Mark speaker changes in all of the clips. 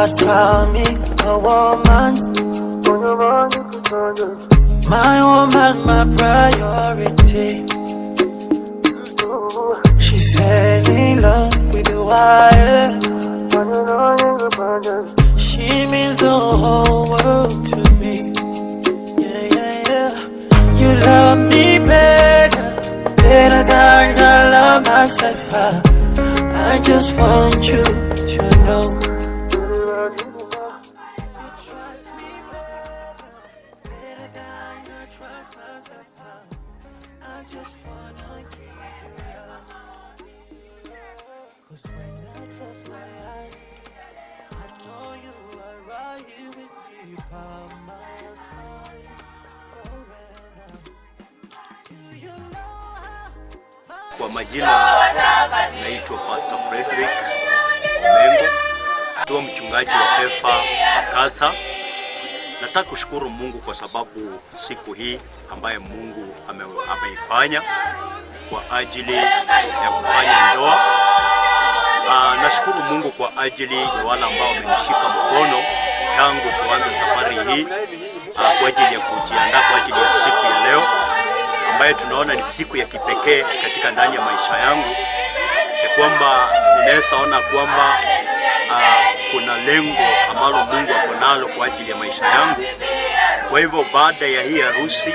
Speaker 1: God found me a woman. My woman, my priority. She fell in love with the wire. She means the whole world to me. Yeah, yeah, yeah. You love me better than I love myself. I just want you to know. You trust me better than I trust myself. I just wanna give you love. 'Cause when I close my eyes, I know you are right here with me by my side forever. Do you know how?
Speaker 2: Kwa majina naitwa Pastor Frederick Mengo, ndiye mchungaji wa Pefa Akatsa. Nataka kushukuru Mungu kwa sababu siku hii ambaye Mungu ameifanya kwa ajili ya kufanya ndoa. Nashukuru Mungu kwa ajili ya wale ambao wamenishika mkono tangu tuanze safari hii kwa ajili ya kujiandaa kwa ajili ya siku ya leo ambayo tunaona ni siku ya kipekee katika ndani ya maisha yangu, ya kwamba ninaweza ona kwamba kuna lengo ambalo Mungu ako nalo kwa ajili ya maisha yangu. Kwa hivyo baada ya hii harusi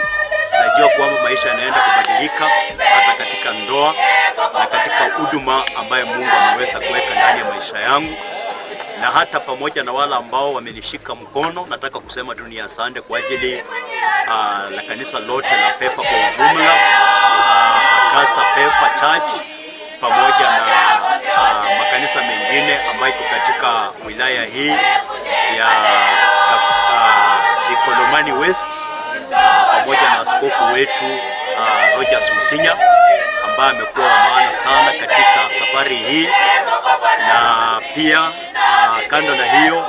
Speaker 2: najua kwamba maisha yanaenda kubadilika hata katika ndoa na katika huduma ambayo Mungu ameweza kuweka ndani ya maisha yangu. Na hata pamoja na wale ambao wamenishika mkono, nataka kusema dunia asante kwa ajili la kanisa lote la Pefa kwa ujumla, Akatsa Pefa Church pamoja na makanisa mengine ambayo iko katika wilaya hii ya Ikolomani West, pamoja na askofu wetu Rogers Musinya ambaye amekuwa wa maana sana katika safari hii. Na pia kando na hiyo,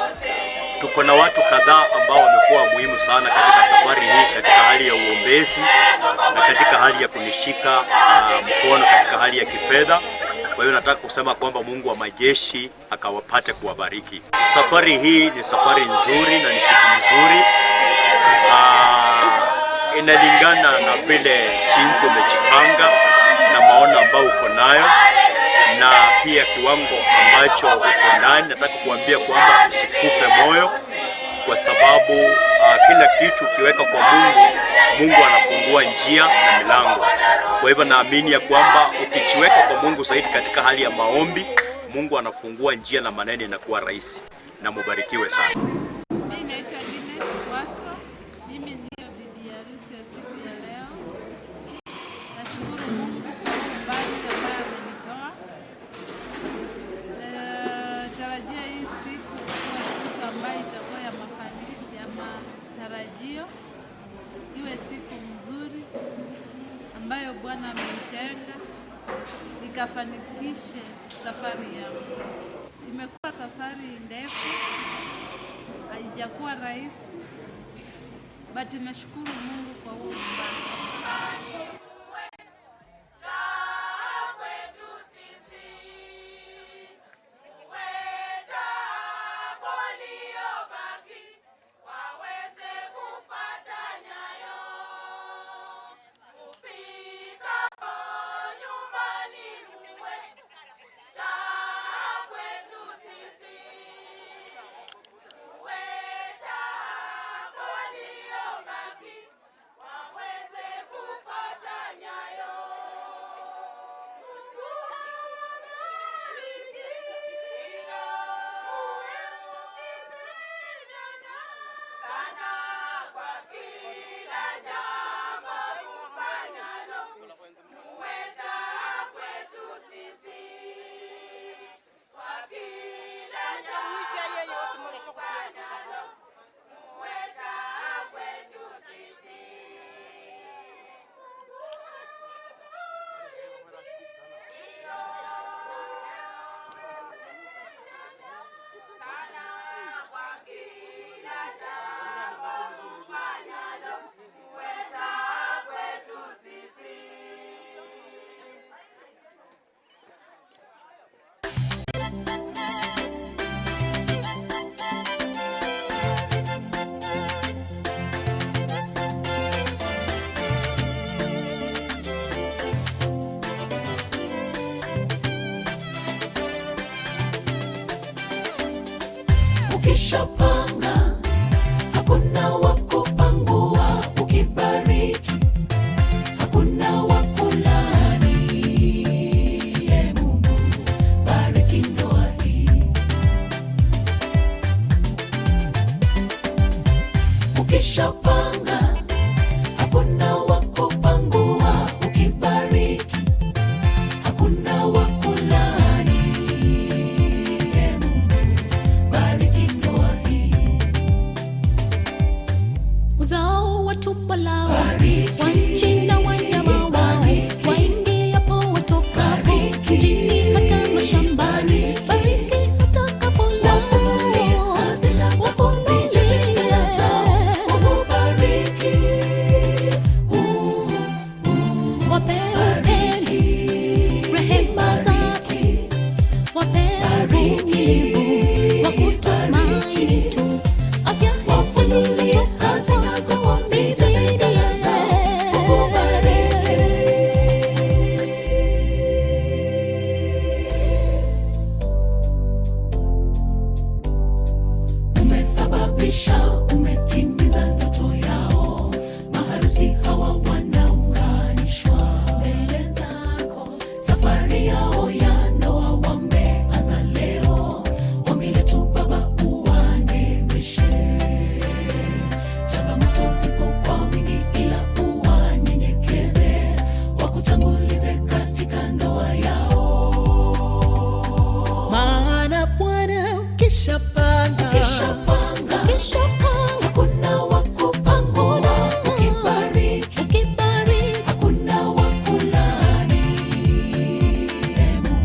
Speaker 2: tuko na watu kadhaa ambao wamekuwa muhimu sana katika safari hii, katika hali ya uombezi na katika hali ya kunishika mkono katika hali ya kifedha. Kwa hiyo nataka kusema kwamba Mungu wa majeshi akawapate kuwabariki. Safari hii ni safari nzuri na ni kitu nzuri. Inalingana na vile jinsi umejipanga na maono ambayo uko nayo na pia kiwango ambacho uko ndani. Nataka kuambia kwamba usikufe moyo, kwa sababu kila kitu ukiweka kwa Mungu, Mungu anafungua njia na milango. Kwa hivyo naamini ya kwamba ukijiweka kwa Mungu zaidi katika hali ya maombi, Mungu anafungua njia na maneno yanakuwa rahisi. Na mubarikiwe sana.
Speaker 3: Iwe siku nzuri ambayo Bwana ameitenga ikafanikishe safari yangu. Imekuwa safari ndefu, haijakuwa rahisi, but nashukuru Mungu kwa huo mbali.
Speaker 1: Ukishapanga hakuna wa kupangua, ukibariki hakuna wa kulani. Mungu bariki ndoa hii. Ukishapanga hakuna wa kupangua, ukibariki hakuna wa kulani. Mungu bariki ndoa hii.
Speaker 4: Uzao wa tumbo lao wa nchi na wanyama wao, waingiapo watokapo, mjini hata mashambani, bariki watakapolao, wafungulie wapewe heri, rehema zake, wapewe uvumilivu wa kutumaini tu, afya hili toka kwa Biblia.
Speaker 1: Umesababisha, umetimiza ndoto yao, maharusi hawa wanaunganishwa mbele zako. Safari yao ya ndoa wameanza leo, ombi letu Baba uwaneemeshe. Changamoto zipo kwa wingi, ila uwanyenyekeze, wakutangulize katika ndoa yao. Maana Bwana ukishapanga hakuna wa kupangua, ukibariki hakuna wa kulani. Mungu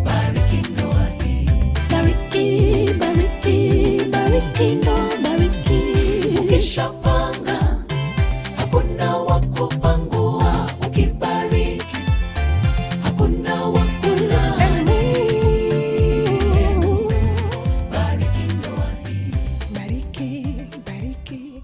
Speaker 1: bariki ndoa hii.
Speaker 4: Bariki, bariki, bariki ndoa, bariki.
Speaker 1: Ukishapanga hakuna wa kupangua, ukibariki hakuna wa kulani. Bariki ndoa hii.
Speaker 4: Bariki, bariki.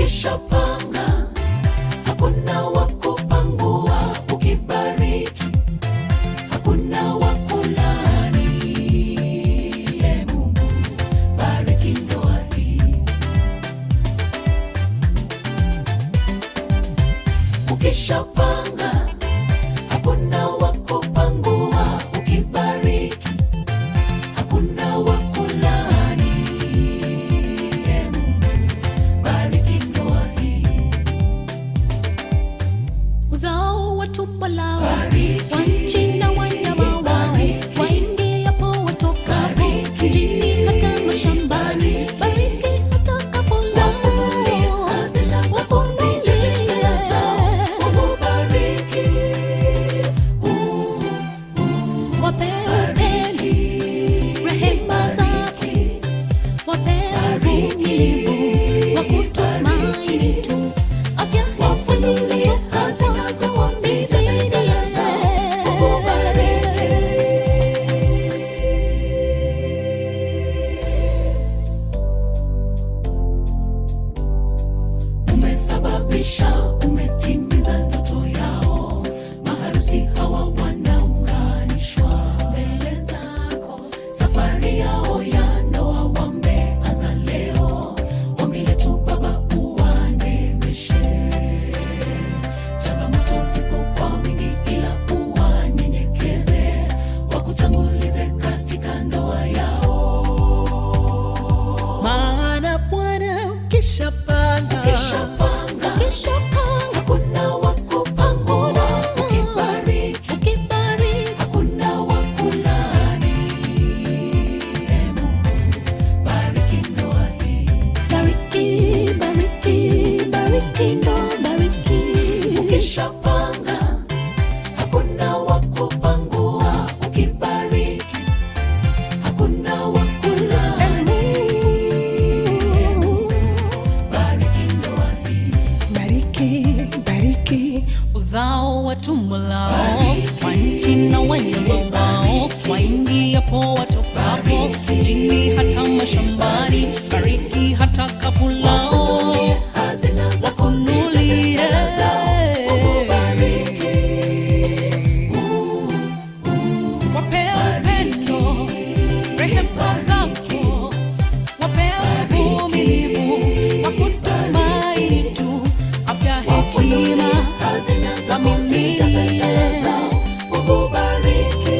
Speaker 4: Ukishapanga hakuna wa kupangua, ukibariki hakuna wa kulani. Mungu bariki ndoa hii. Ukishapanga hakuna wa kupangua, ukibariki hakuna wa kulani. Mungu bariki ndoa hii. Uzao wa tumbo lao wa nchi na wanyama wao, waingiapo watokapo, mjini hata mashambani, bariki watakapo lao. Wape upendo, rehema zako, wape uvumilivu wa kutumaini tu, afya ya mwili utakazo umesababisha, umetimiza ndoto yao. Maharusi hawa wanaunganishwa mbele zako, safari yao ya ndoa wameanza leo. Ombi letu Baba, uwaneemeshe. Changamoto zipo kwa wingi, ila uwanyenyekeze, wakutangulize katika ndoa yao.
Speaker 1: Maana Bwana ukishapanga
Speaker 4: hakuna wa kupangua, ukibariki hakuna wa kulani. Mungu bariki ndoa hii. Bariki ndoa, bariki. Ukishapanga hakuna wa kupangua, ukibariki hakuna wa kulani. Bariki ndoa hii.
Speaker 5: Bariki uzao wa tumbo lao, wa nchi na wanyama wao, waingiapo watokapo, mjini hata mashambani, bariki hata kapu lao, wafunulie wape upendo, rehema zako, wape uvumilivu wa kutumaini tu, afya, hekima za mimi.
Speaker 4: Mungu bariki.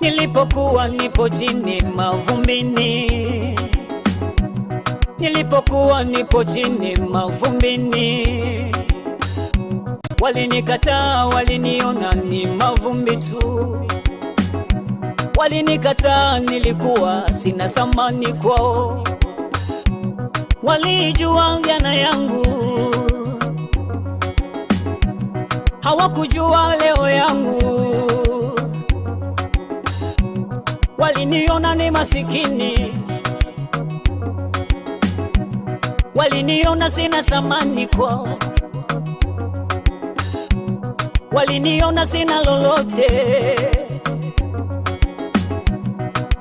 Speaker 5: Nilipokuwa nipo chini mavumbini, nilipokuwa nipo chini mavumbini, walinikataa, waliniona ni mavumbi tu, walinikataa, nilikuwa sina thamani kwao, walijua jana yangu, hawakujua leo yangu, waliniona ni masikini, waliniona sina thamani kwao, waliniona sina lolote,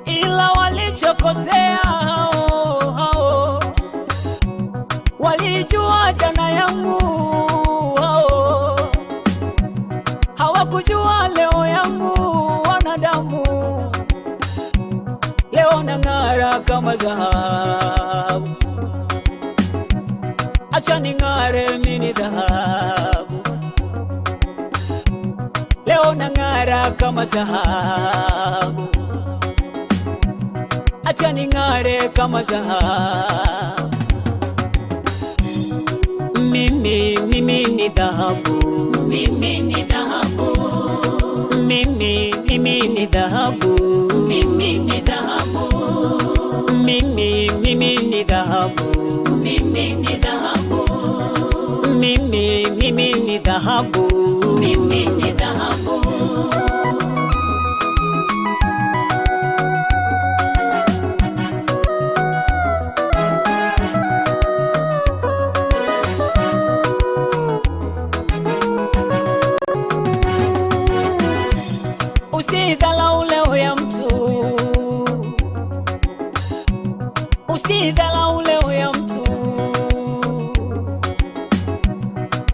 Speaker 5: ila walichokosea hao, walijua jana yangu, hawakujua leo yangu. Wanadamu leo nang'ara kama dhahabu, acha ning'are mimi dhahabu, leo nang'ara kama dhahabu, acha ning'are kama dhahabu. Mimi ni dhahabu, mimi ni dhahabu, mimi ni dhahabu, mimi ni dhahabu, mimi ni dhahabu, mimi ni dhahabu, mimi ni dhahabu, mimi ni dhahabu. Usidhalau leo ya mtu, usidhalau leo ya mtu,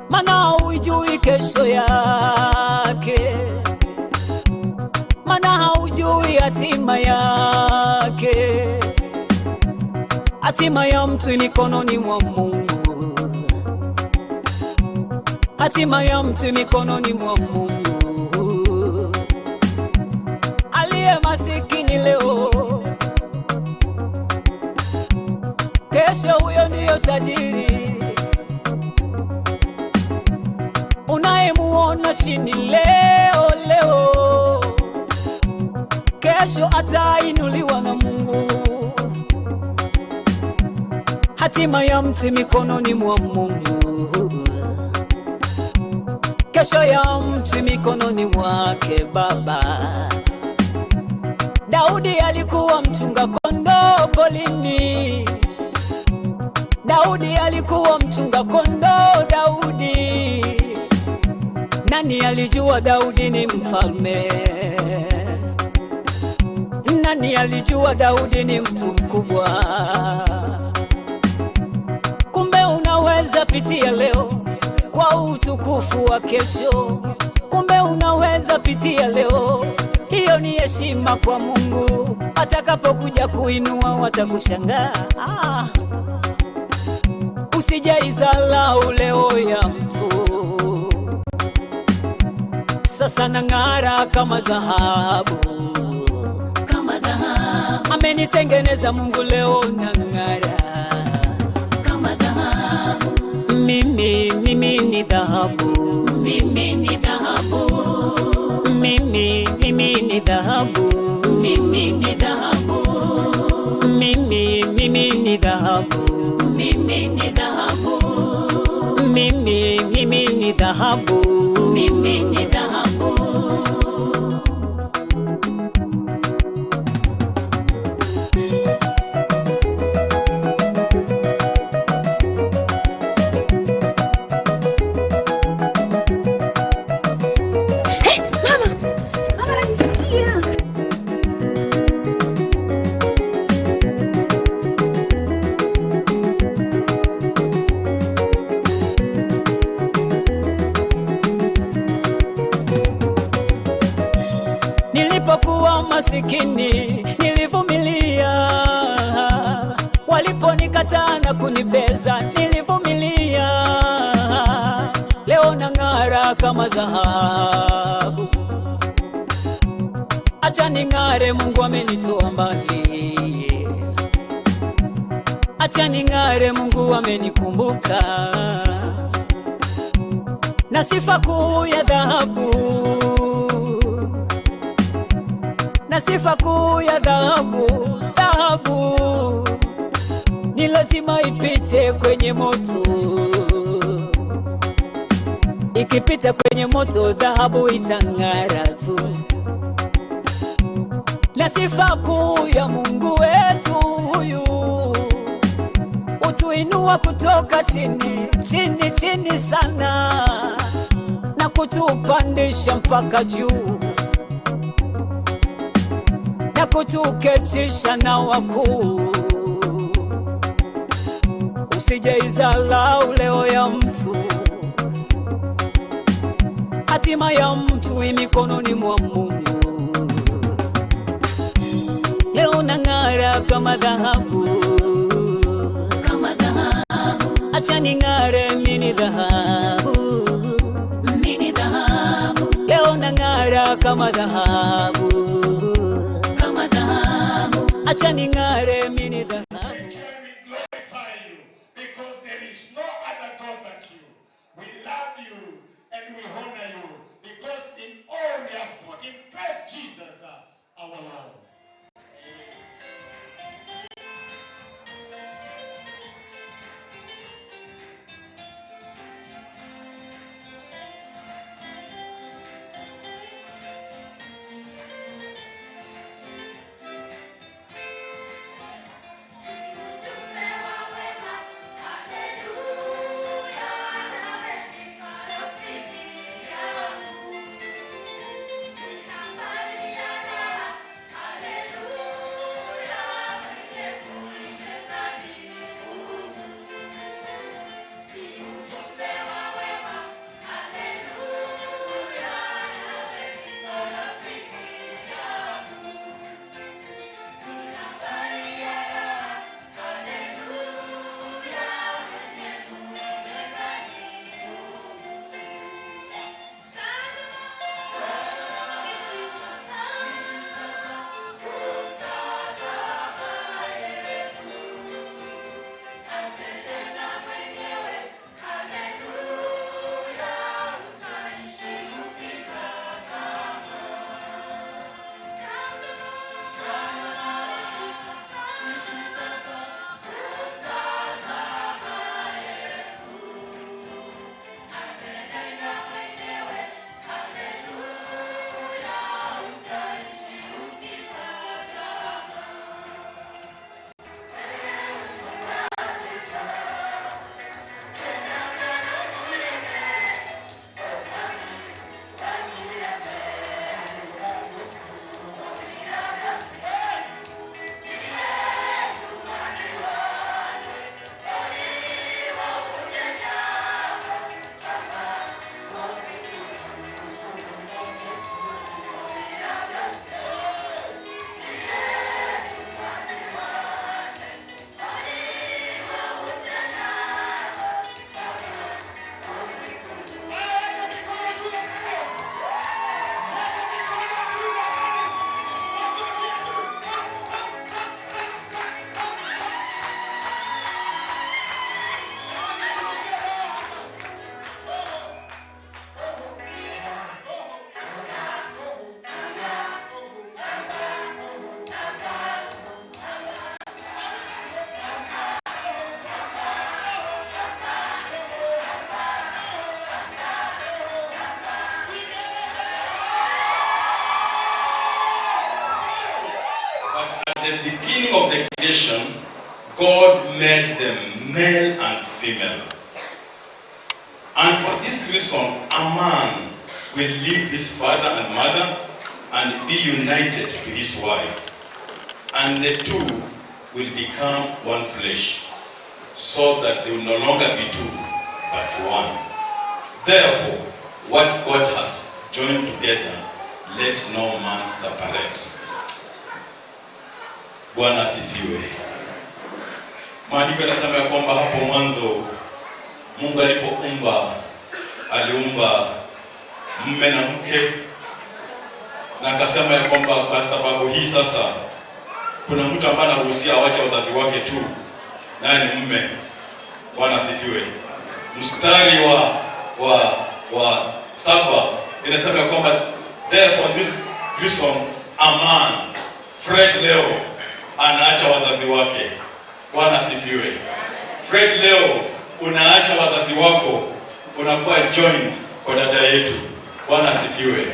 Speaker 5: maana hujui kesho yake, maana haujui hatima yake. Hatima ya mtu mikononi mwa Mungu, hatima ya mtu mikononi mwa Mungu. Masikini leo, kesho huyo ndiyo tajiri. Unayemuona chini leo, kesho atainuliwa na Mungu. Hatima ya mtu mikononi mwa Mungu, kesho ya mtu mikononi mwake Baba. Daudi alikuwa mchunga kondoo polini, Daudi alikuwa mchunga kondoo. Daudi, nani alijua Daudi ni mfalme? Nani alijua Daudi ni mtu mkubwa? Kumbe unaweza pitia leo kwa utukufu wa kesho. Kumbe unaweza pitia leo, hiyo ni heshima kwa Mungu. Atakapokuja kuinua watakushangaa. Usijaizalau leo ya mtu, sasa nang'ara kama dhahabu, kama dhahabu. Amenitengeneza Mungu, leo nang'ara kama dhahabu. Mimi ni dhahabu, mimi ni dhahabu, mimi ni dhahabu, mimi ni dhahabu, mimi ni dhahabu, mimi ni dhahabu, mimi ni dhahabu, mimi ni dhahabu. Nilipokuwa masikini nilivumilia, waliponikataa na kunibeza nilivumilia. Leo nang'ara kama dhahabu, acha Acha ning'are, Mungu amenitoa mbali. Acha ning'are, Mungu amenikumbuka. Na sifa kuu ya dhahabu, na sifa kuu ya dhahabu. Dhahabu ni lazima ipite kwenye moto. Ikipita kwenye moto, dhahabu itang'ara tu. Na sifa kuu ya Mungu wetu huyu, utuinua kutoka chini, chini, chini sana, na kutupandisha mpaka juu, na kutuketisha na wakuu. Usijeizalau leo ya mtu, hatima ya mtu mikononi mwa Mungu. Leo nang'ara kama dhahabu, kama dhahabu. Acha ning'are, mimi dhahabu, mimi dhahabu. Leo nang'ara kama dhahabu, kama dhahabu. Acha ning'are, mimi dhahabu.
Speaker 6: At the beginning of the creation, God made them male and female. And for this reason, a man will leave his father and mother and be united to his wife. And the two will become one flesh, so that they will no longer be two, but one. Therefore, what God has joined together, let no man separate. Bwana asifiwe. Maandiko yanasema kwamba hapo mwanzo Mungu alipoumba aliumba mume na mke, na akasema ya kwamba kwa sababu hii sasa kuna mtu ambaye anaruhusia awache wazazi wake tu, naye ni mume. Bwana asifiwe. Mstari wa 7 inasema kwamba therefore this reason a man Fred leo anaacha wazazi wake. Bwana asifiwe. Fred leo unaacha wazazi wako, unakuwa joined kwa dada yetu. Bwana asifiwe.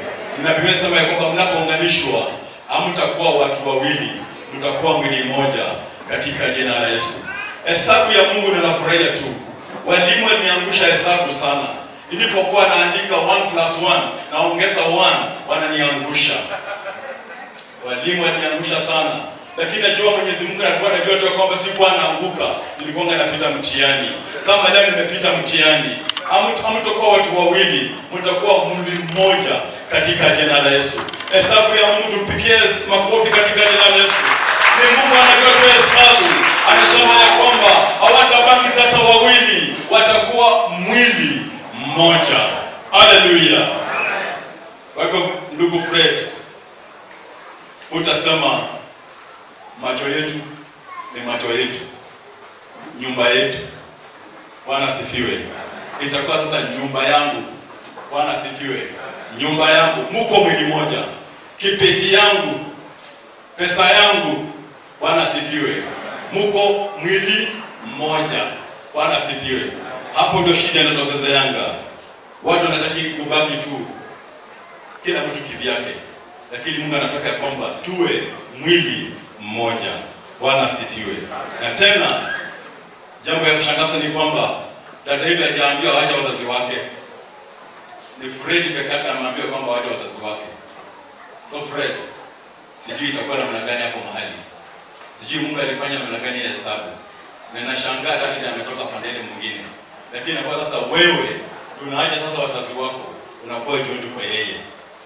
Speaker 6: Na Biblia inasema kwamba mnapounganishwa hamtakuwa watu wawili, mtakuwa mwili mmoja katika jina la Yesu. Hesabu ya Mungu ninafurahia tu. Walimu waliniangusha hesabu sana. Nilipokuwa naandika 1 + 1 naongeza 1, wananiangusha. Walimu waliniangusha sana. Lakini najua Mwenyezi Mungu alikuwa anajua tu kwamba sikuwa naanguka, nilikuwa napita mtihani. Kama leo nimepita mtihani, hamtakuwa watu wawili, mtakuwa mwili mmoja katika jina la Yesu. Hesabu ya Mungu, tupigie makofi katika jina la Yesu. Ni Mungu anajua tu hesabu. Anasema ya kwamba hawatabaki sasa wawili, watakuwa mwili mmoja. Haleluya. Kwa hivyo ndugu Fred, utasema macho yetu ni macho yetu, nyumba yetu. Bwana sifiwe. Itakuwa sasa nyumba yangu. Bwana sifiwe. Nyumba yangu, muko mwili moja. Kipeti yangu, pesa yangu. Bwana sifiwe. Muko mwili mmoja. Bwana sifiwe. Hapo ndio shida inatokeza Yanga. Watu wanataka kubaki tu kila mtu kivyake, lakini Mungu anataka kwamba tuwe mwili mmoja. Bwana sifiwe. Na tena jambo ya kushangaza ni kwamba dada hiyo hajaambia waache wazazi wake. Ni Fred pekee yake anamwambia kwamba waache wazazi wake. So Fred, sijui itakuwa namna gani hapo mahali. Sijui Mungu alifanya namna gani ya hesabu. Na nashangaa hadi ametoka pande mwingine. Lakini kwa sasa wewe tunaacha sasa wazazi wako, unakuwa joined kwa yeye.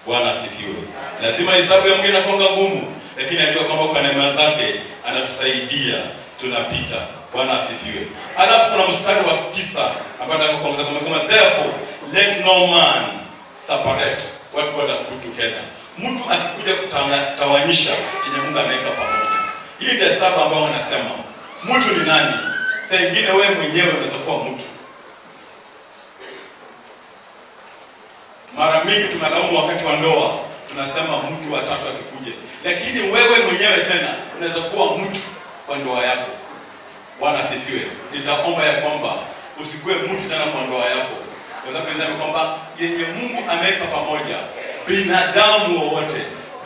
Speaker 6: Bwana asifiwe. Lazima hesabu ya Mungu inakuwa ngumu, lakini najua kwamba kwa neema zake anatusaidia, tunapita. Bwana asifiwe. Alafu kuna mstari wa 9 ambao nataka kuongeza kama therefore let no man separate what God has put together. Mtu asikuje kutawanyisha chenye Mungu ameweka pamoja. Hii ndio hesabu ambayo wanasema mtu ni nani? Sasa ingine wewe mwenyewe unaweza kuwa mtu. Mara mingi tunalaumu wakati wa ndoa, tunasema mtu wa tatu asikuje. Lakini wewe mwenyewe tena unaweza kuwa mtu kwa ndoa yako. Bwana asifiwe. Nitaomba ya kwamba usikue mtu tena kwa ndoa yako. Kwa sababu nasema kwamba yenye Mungu ameweka pamoja,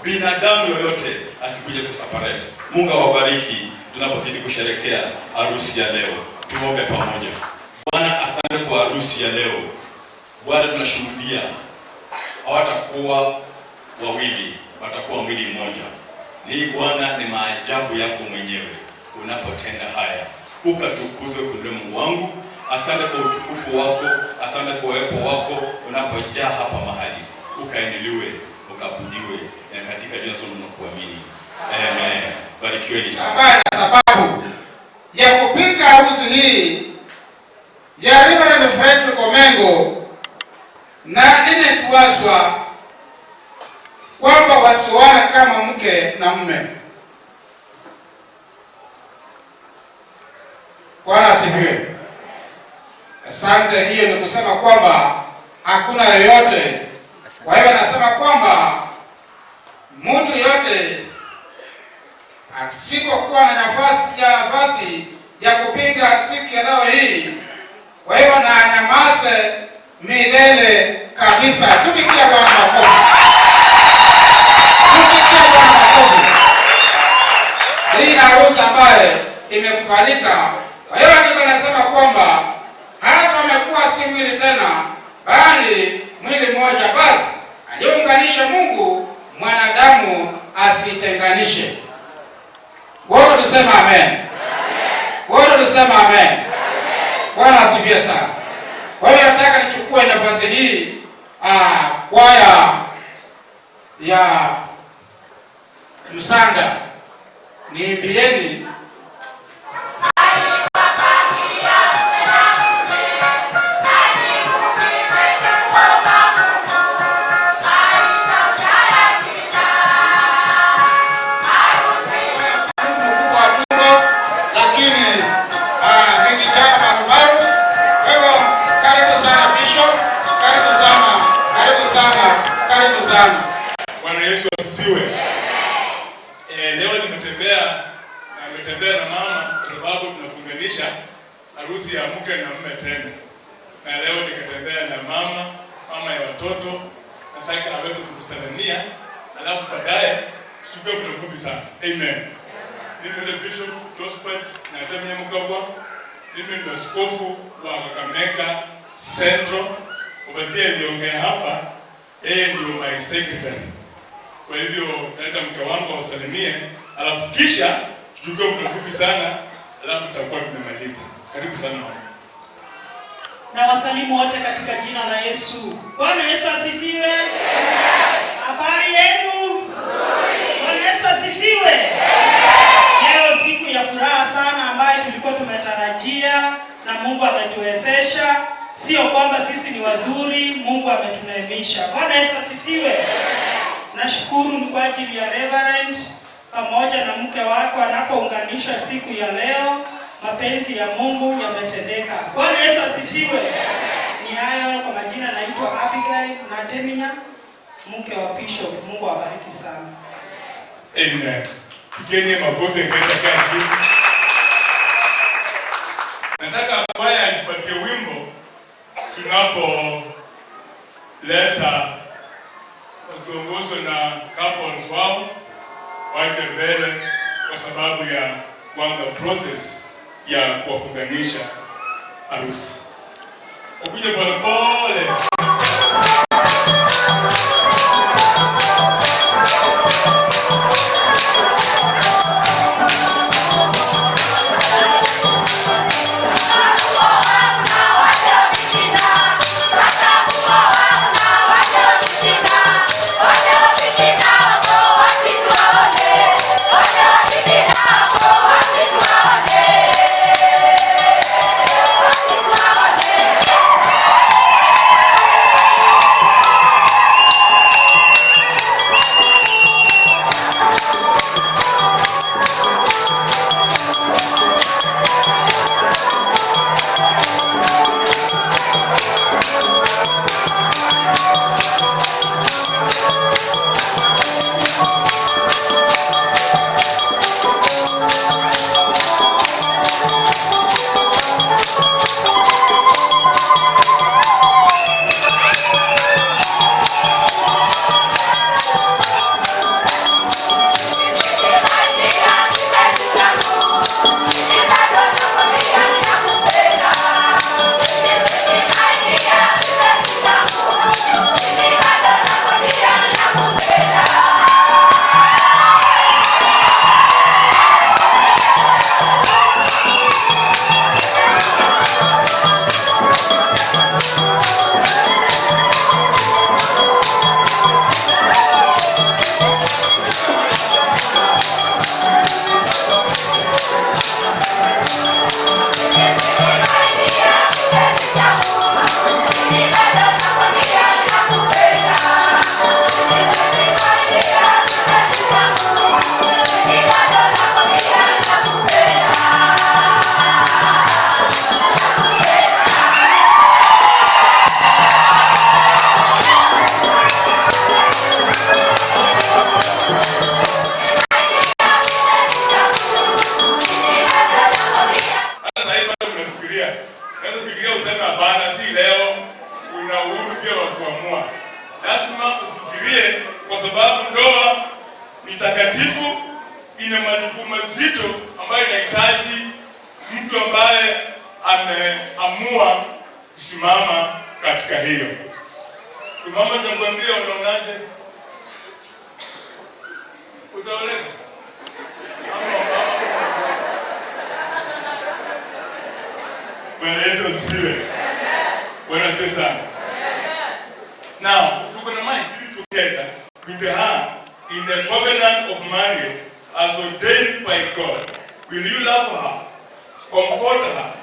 Speaker 6: binadamu yoyote asikuje kuseparate. Mungu awabariki tunapozidi kusherehekea harusi ya leo. Tuombe pamoja. Bwana asante kwa harusi ya leo. Bwana tunashuhudia hawatakuwa wawili, watakuwa mwili mmoja. Ni Bwana, ni maajabu yako mwenyewe unapotenda haya. Ukatukuzwe Mungu wangu. Asante kwa utukufu wako, asante kwa uwepo wako unapojaa hapa mahali. Ukaeneliwe, ukabudiwe, na katika jina la Yesu tunakuamini. Amen. Barikiweni sana.
Speaker 7: Sababu ya kupinga harusi hii ya Reverend Fred Komengo na tuwaswa kwamba wasioana kama mke na mume. Bwana asifiwe. Asante. Hiyo ni kusema kwamba hakuna yoyote. Kwa hivyo nasema kwamba mtu yote asikokuwa na nafasi ya kupinga siku ya leo hii. Kwa hivyo na anyamaze milele kabisa. Tupigie Bwana makofi. Tupigie Bwana makofi. Hii harusi ambayo imekubalika. Kwa hiyo ndio nasema kwamba hata wamekuwa si mwili tena, bali mwili mmoja. Basi aliunganisha Mungu, mwanadamu asitenganishe. Wote tuseme amen. Wote tuseme amen. Bwana asifiwe sana. Kwa hiyo nataka nichukue nafasi hii kwaya ya Msanda niimbieni
Speaker 6: watoto, nataka aweze kukusalimia, alafu baadaye tuchukue muda mfupi sana. Amen. Mimi ni Bishop Josephat na Temenya Mugabwa. Mimi ni askofu wa Kakamega Central. Overseer aliongea hapa, yeye ndio my secretary. Kwa hivyo naenda mke wangu awasalimie, alafu kisha tuchukue muda mfupi sana, alafu tutakuwa tumemaliza. Karibu sana mama.
Speaker 8: Na wasalimu wote katika jina la Yesu. Bwana Yesu asifiwe. Habari yenu? Bwana Yesu asifiwe. Leo siku ya furaha sana ambayo tulikuwa tumetarajia na Mungu ametuwezesha. Sio kwamba sisi ni wazuri, Mungu ametuneemesha. Bwana Yesu asifiwe. Nashukuru kwa ajili ya Reverend pamoja na mke wako anapounganisha siku ya leo. Mapenzi ya Mungu yametendeka. Bwana Yesu asifiwe. Ni hayo kwa majina, naitwa Abigail na Temenya, mke wa Bishop. Mungu awabariki sana.
Speaker 6: Amen. Tukeni makofi katika chini. Nataka kwaya atupatie wimbo tunapo leta wakiongozwa na couples wao waje mbele kwa sababu ya kuanza process ya kuwafunganisha harusi. Ukuje pole pole. Ina majukumu mazito ambayo inahitaji mtu ambaye ameamua kusimama katika hiyo. Mama, tunakwambia unaonaje? Utaoleka? Bwana Yesu asifiwe. Bwana asifiwe sana. Now, tuko na mind together with the hand in the covenant of marriage as ordained by God. Will you love her, comfort her,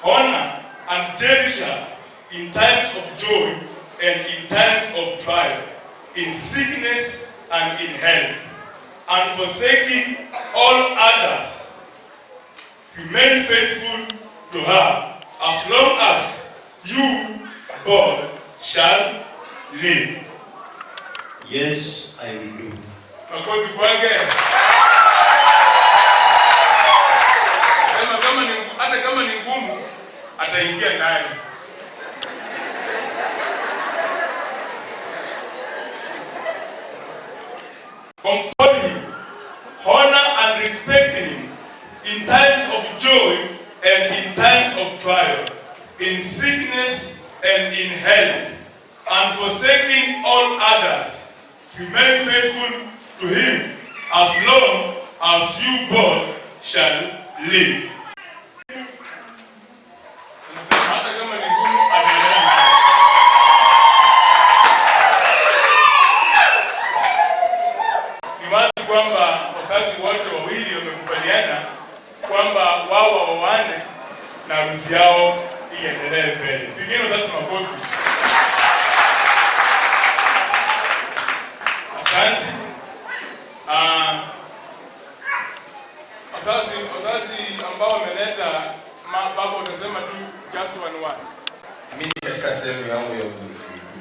Speaker 6: honor and cherish her in times of joy and in times of trial, in sickness and in health, and forsaking all others, remain faithful to her as long as you both shall live?
Speaker 2: Yes, I will do.
Speaker 6: Makofi kwake. Hata kama ni ngumu ataingia nayo. Comfort him, honor and respect him in times of joy and in times of trial, in sickness and in health, and forsaking all others. Remain faithful to him as long as you both shall live. Kwamba wazazi wote wawili wamekubaliana kwamba wao waoane na harusi yao iendelee mbele. Pigeni wazazi makofi. Asante. Wazazi ambao wameleta baba, utasema tu just one.
Speaker 9: Mimi katika sehemu yangu ya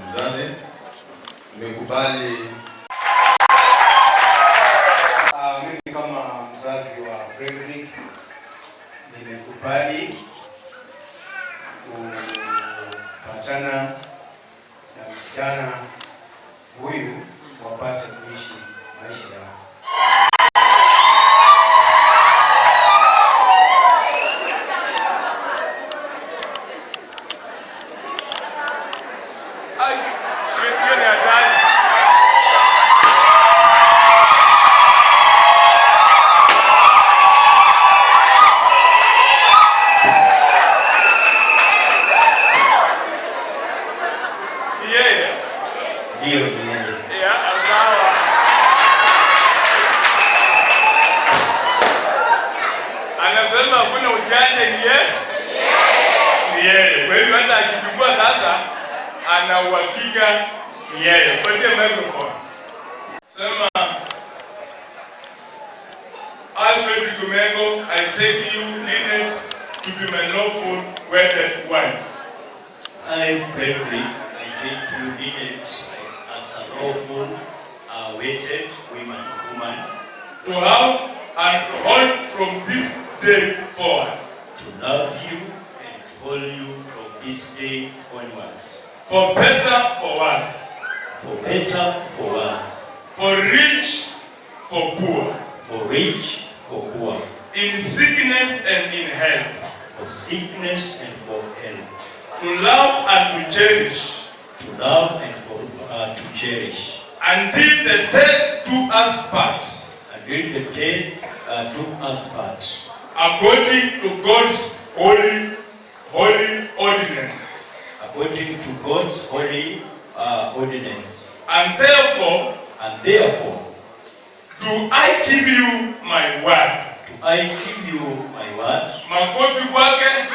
Speaker 9: uzazi nimekubali.
Speaker 10: Mimi kama mzazi wa Frederick nimekubali kupatana na msichana huyu wapate kuishi maisha yao.
Speaker 6: Anasema kuna ujanja ni yeye. Kwa hiyo hata akichukua sasa ana uhakika ni yeye. Patie microphone. Sema, Alfred Gumengo, I take you, Lynette, to be my lawful wedded wife.
Speaker 2: I, Frederick, I take you, Lynette, as a lawful wedded woman,
Speaker 6: to have and to hold from this day forward,
Speaker 2: to love you and to hold you from this day onwards,
Speaker 6: for better, for worse,
Speaker 2: for better, for worse,
Speaker 6: for rich, for poor,
Speaker 2: for rich, for poor,
Speaker 6: in sickness and in health,
Speaker 2: for sickness and for health,
Speaker 6: to love and to cherish,
Speaker 2: to love and for to cherish,
Speaker 6: until the death do us part,
Speaker 2: until the death do us part,
Speaker 6: according to God's holy ordinance,
Speaker 2: according to God's holy ordinance,
Speaker 6: and therefore do I give you my word.
Speaker 2: Do I give you my word?
Speaker 6: Makofi kwake.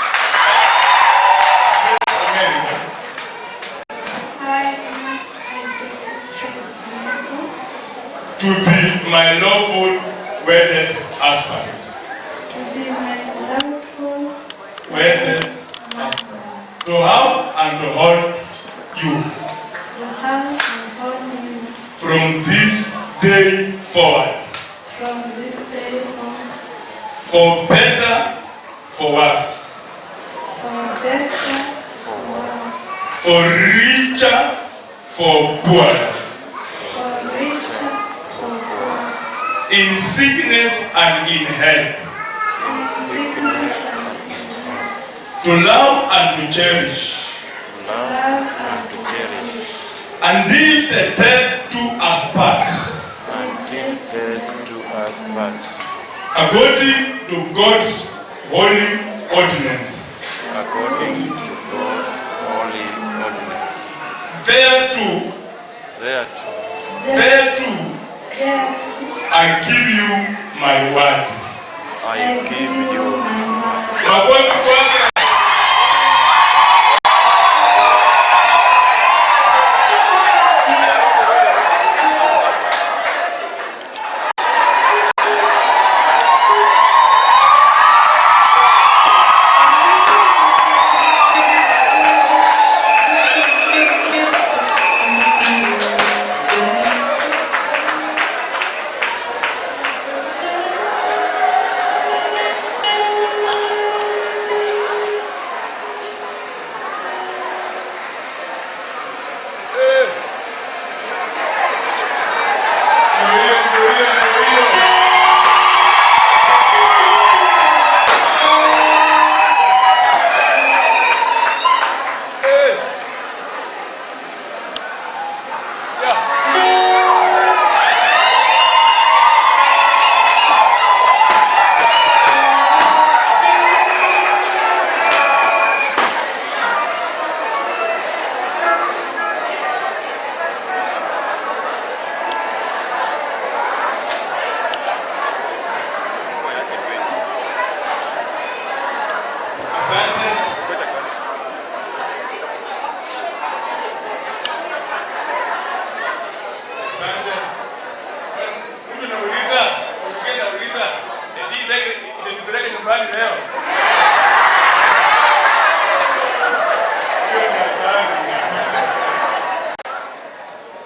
Speaker 6: To be my lawful wedded husband.
Speaker 3: To be my lawful
Speaker 6: wedded husband. To have and to hold you.
Speaker 3: To have and hold you.
Speaker 6: From this day forward.
Speaker 3: From this day forward.
Speaker 6: For better, for worse.
Speaker 3: For better, for worse.
Speaker 6: For richer, for poorer.
Speaker 3: For richer, for poorer.
Speaker 6: In sickness and in health.
Speaker 3: In sickness and in health.
Speaker 6: To love and to cherish.
Speaker 3: Love and to cherish.
Speaker 6: Until the death do us part.
Speaker 3: Until death do us part.
Speaker 6: According to God's holy ordinance.
Speaker 11: According to God's holy ordinance.
Speaker 6: Thereto, I give you my word.
Speaker 11: I give you
Speaker 6: my word.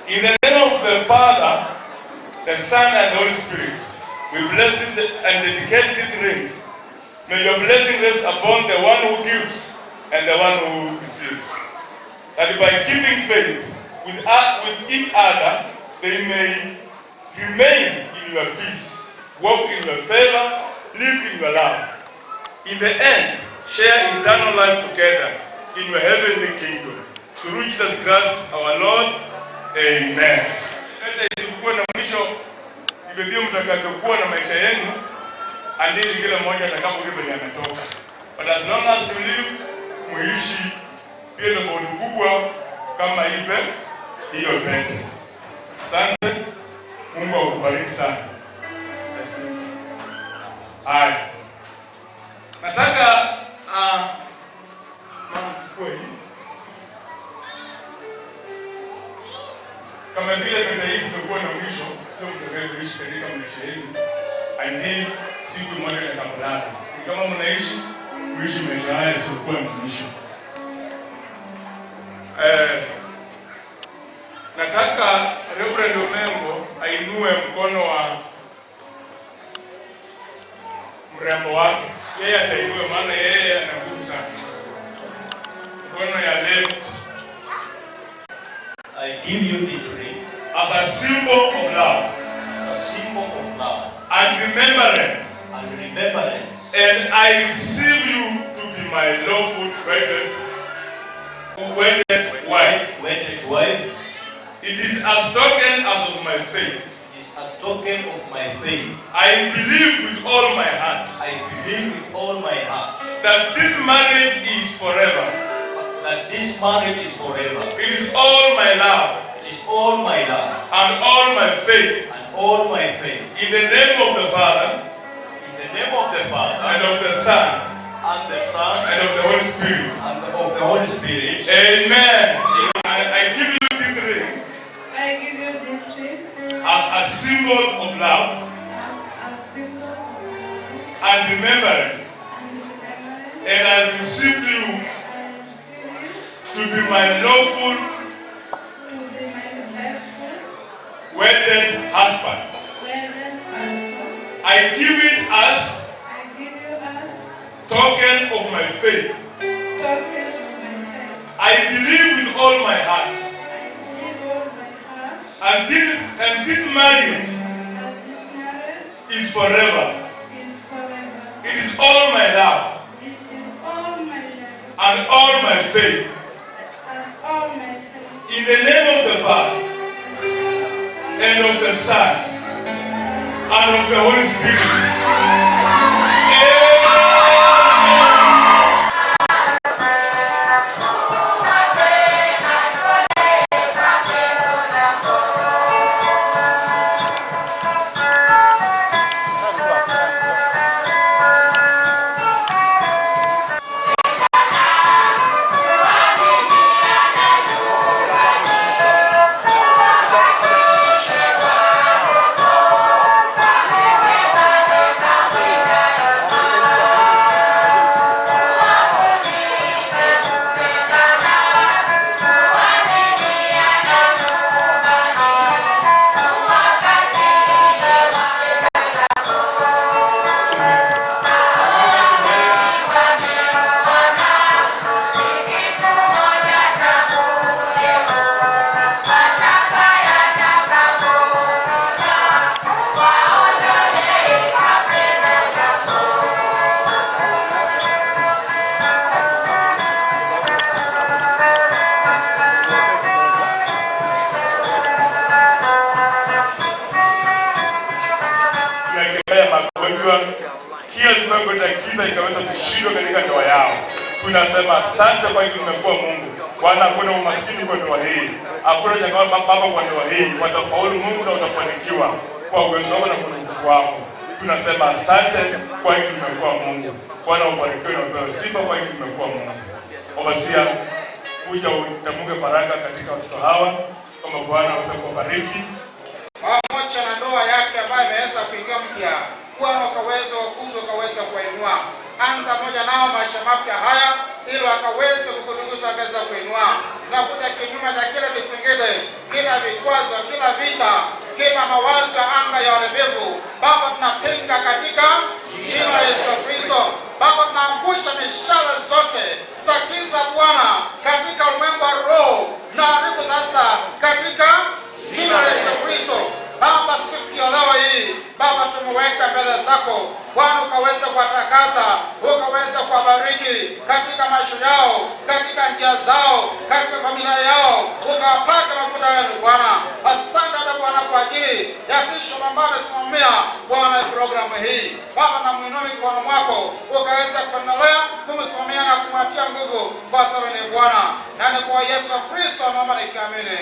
Speaker 6: In the name of the Father, the Son, and the Holy Spirit, we bless this and dedicate these rings. May your blessing rest upon the one who gives and the one who receives. That by keeping faith with each other, they may remain in your peace, walk in your favor, live in your love. In the end, share eternal life together in your heavenly kingdom. Through Jesus Christ our Lord. Amen. Isikuwe na mwisho, hivyo ndio mtakavyokuwa na maisha yenu, andili kila mmoja atakaporudi penye ametoka. But as long as you live, muishi pia na bodi kubwa kama hiyo pete. Asante. Mungu akubariki sana. Haya. Nataka mama chukue hii. Kama vile pete hizi zimekuwa na mwisho, ndio mtakavyoishi katika maisha yenu hadi siku moja itakapolala. Kama mnaishi kuishi maisha haya yasiyokuwa na mwisho. Nataka Reverend Omengo ainue mkono wa mrembo wake. Yeye atainua maana yeye ana nguvu sana. Mkono ya left.
Speaker 2: I give you this ring
Speaker 6: as a symbol of love.
Speaker 2: As a symbol of love.
Speaker 6: And remembrance.
Speaker 2: And remembrance.
Speaker 6: And I receive you to be my lawful wedded wife.
Speaker 2: Wedded wife.
Speaker 6: It is as token as of my faith.
Speaker 2: It is as token of my faith.
Speaker 6: I believe with all my heart.
Speaker 2: I believe with all my heart.
Speaker 6: That this marriage is forever.
Speaker 2: That this marriage is forever.
Speaker 6: It is all my love.
Speaker 2: It is all my love.
Speaker 6: And all my faith.
Speaker 2: And all my faith.
Speaker 6: In the name of the Father.
Speaker 2: In the name of the Father.
Speaker 6: And of the Son.
Speaker 2: And the Son.
Speaker 6: And of the Holy Spirit.
Speaker 2: And of the Holy Spirit.
Speaker 6: Amen. I give you this ring.
Speaker 3: I give you this ring.
Speaker 6: As a symbol of love.
Speaker 3: As a symbol of love.
Speaker 6: And remembrance. And I receive you to be my lawful wedded husband. I give it as token of my faith. I believe with all my heart. And this marriage is forever. It is all my love. And all my faith. In the name of the Father, and of the Son, and of the Holy Spirit. Kila limekwenda giza ikaweza kushindwa katika ndoa yao. Tunasema asante kwa hili umekuwa Mungu. Bwana, hakuna umaskini kwa ndoa hii. Hakuna changamoto baba kwa ndoa hii. Watafaulu Mungu na utafanikiwa kwa uwezo wako na kwa nguvu wako. Tunasema asante kwa hili umekuwa Mungu. Bwana, ubarikiwe na upewe sifa kwa hili umekuwa Mungu. Obasia, kuja utamuke baraka katika watoto hawa kama Bwana utakubariki.
Speaker 7: Pamoja na ndoa yake ambayo imeweza kuingia mpya, Bwana ukaweza wakuzo ukaweza kuinua. Anza moja nao maisha mapya haya ili wakaweza kukudumisha kaza kuinua. Na kuja kinyume cha kila visingile, kila kila vikwazo, kila vita, kila mawazo ya anga ya uharibifu. Baba, tunapinga katika jina la Yesu Kristo. Baba, tunaangusha mishale zote za giza Bwana katika ulimwengu wa roho na haribu sasa katika jina la Yesu Kristo. Baba, siku ya leo hii Baba, tumeweka mbele zako Bwana, ukaweza kuwatakasa, ukaweza kuwabariki katika maisha yao, katika njia zao, katika familia yao, ukawapaka mafuta yenu Bwana. Asante Bwana kwa ajili ya Bishop ambaye amesimamia Bwana programu hii. Baba, na muinue mikono mwako ukaweza kuendelea kumsimamia na kumwatia nguvu kwa sababu ni Bwana. Na ni kwa Yesu Kristo mama nikiamini.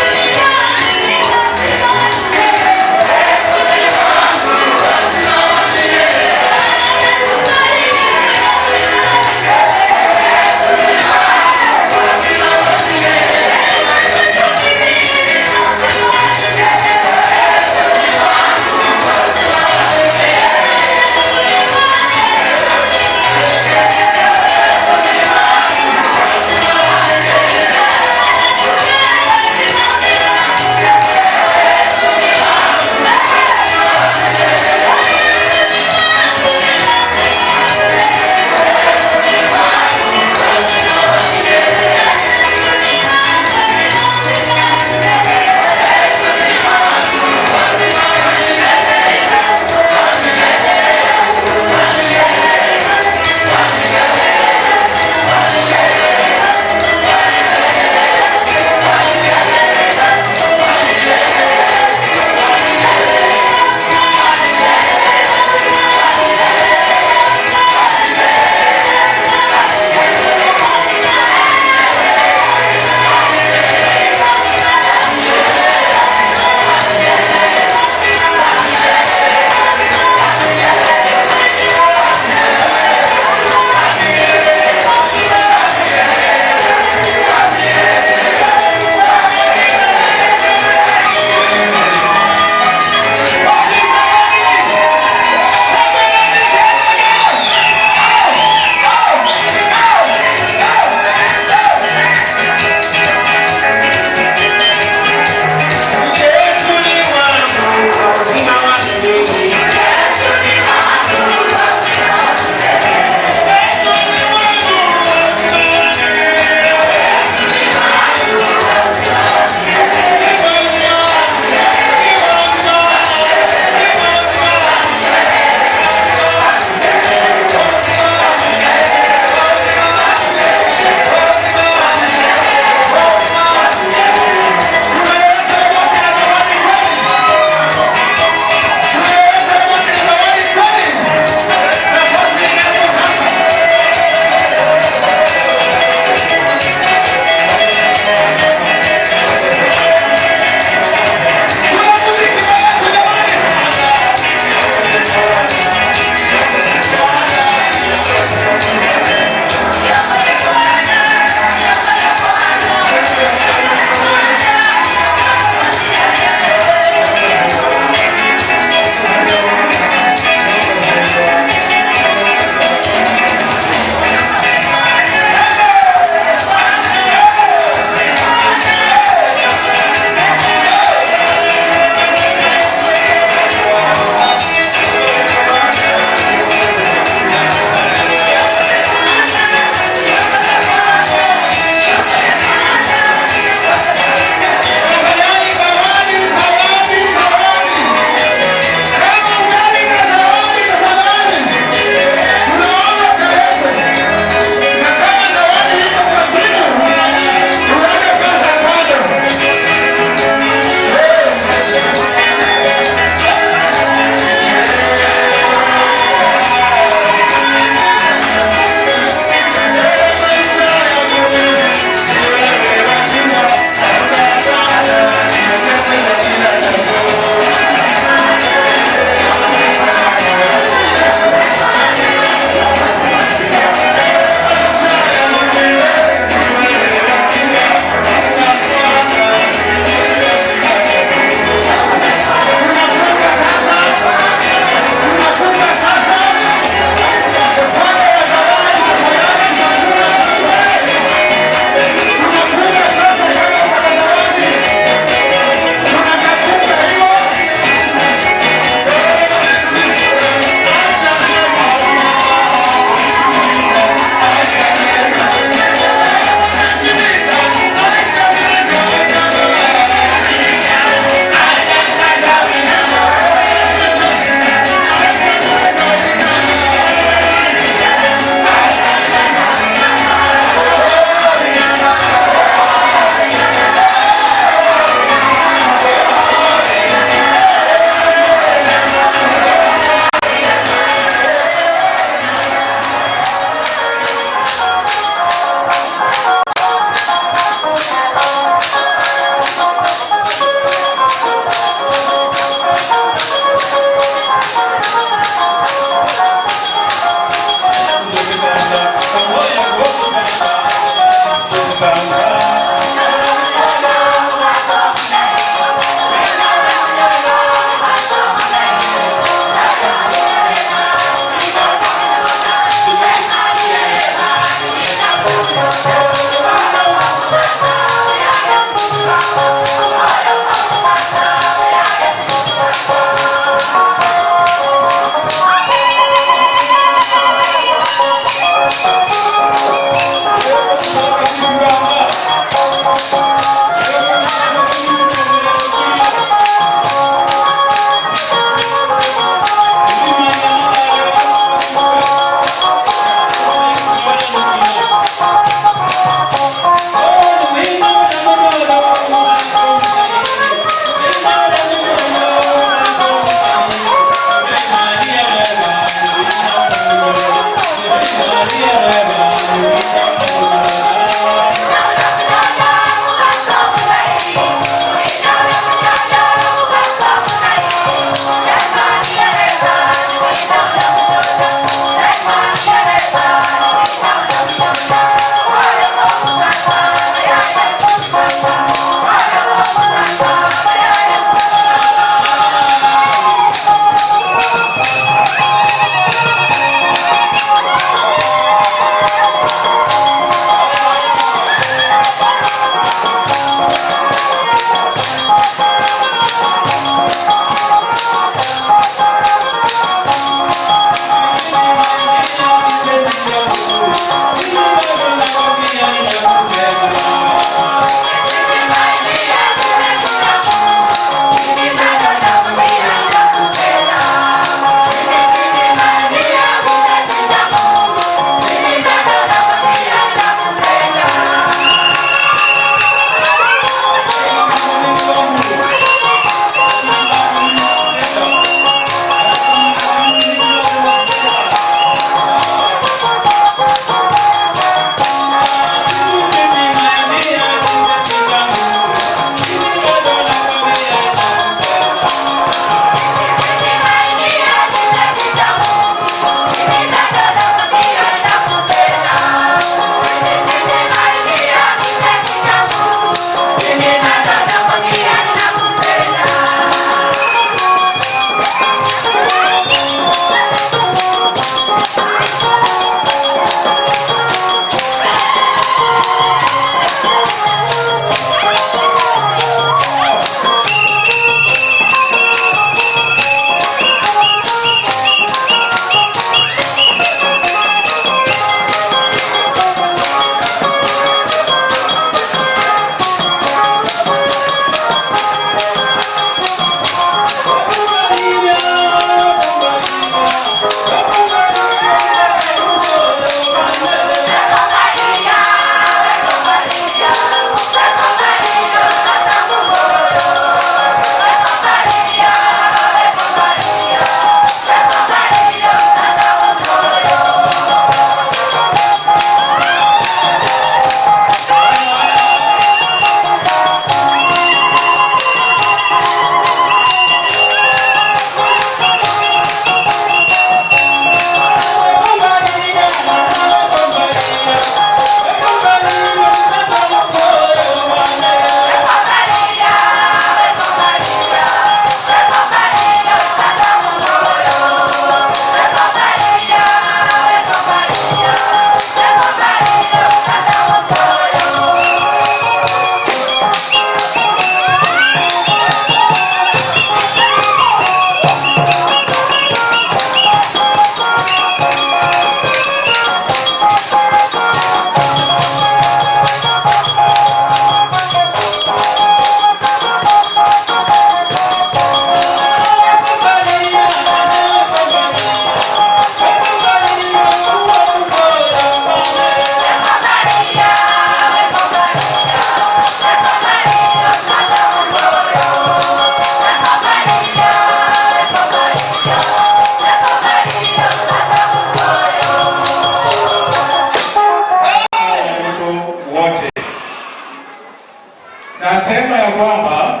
Speaker 12: nasema ya kwamba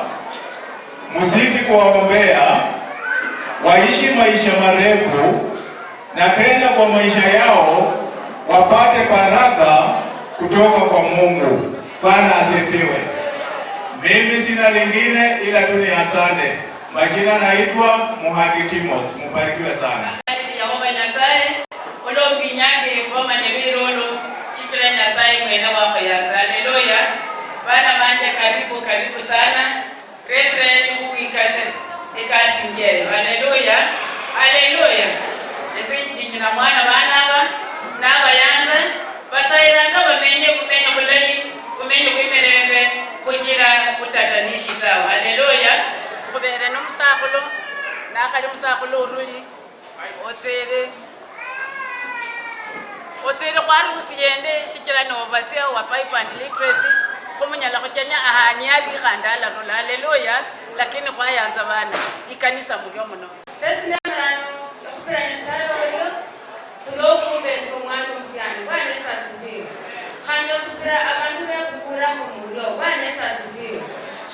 Speaker 12: muziki kuwaombea waishi maisha marefu na tena kwa maisha yao wapate baraka kutoka kwa Mungu. Bwana asifiwe. Mimi sina lingine ila tu ni asante. Majina naitwa Muhati Timothy. Mubarikiwe sana.
Speaker 8: Yehova Nyasaye olombi nyange ngoma nyebirolo chitira Nyasaye mwene wako yanza. Haleluya. Bana banje karibu sana. Reverend huikase ekasi njelo. Haleluya. Haleluya. Nzi na mwana bana aba naba yanza basairanga bamenye kumenya bulali kumenya kwimerembe kugira kutatanishi tawo. Haleluya. Kubere nomusakulo nakali musakulo uruli otsere kwa rusi yende shikira no vasia wa pipe and literacy kumunyala kuchenya ahani ali khandala no. Haleluya. Lakini kwa yanza bana ikanisa mulyo muno sesi namarano okuperanya sala wolo tulokumbe somwana omusyani bwana esasifiwe khanda kupira abantu bekukura mu mulyo bwana esasifiwe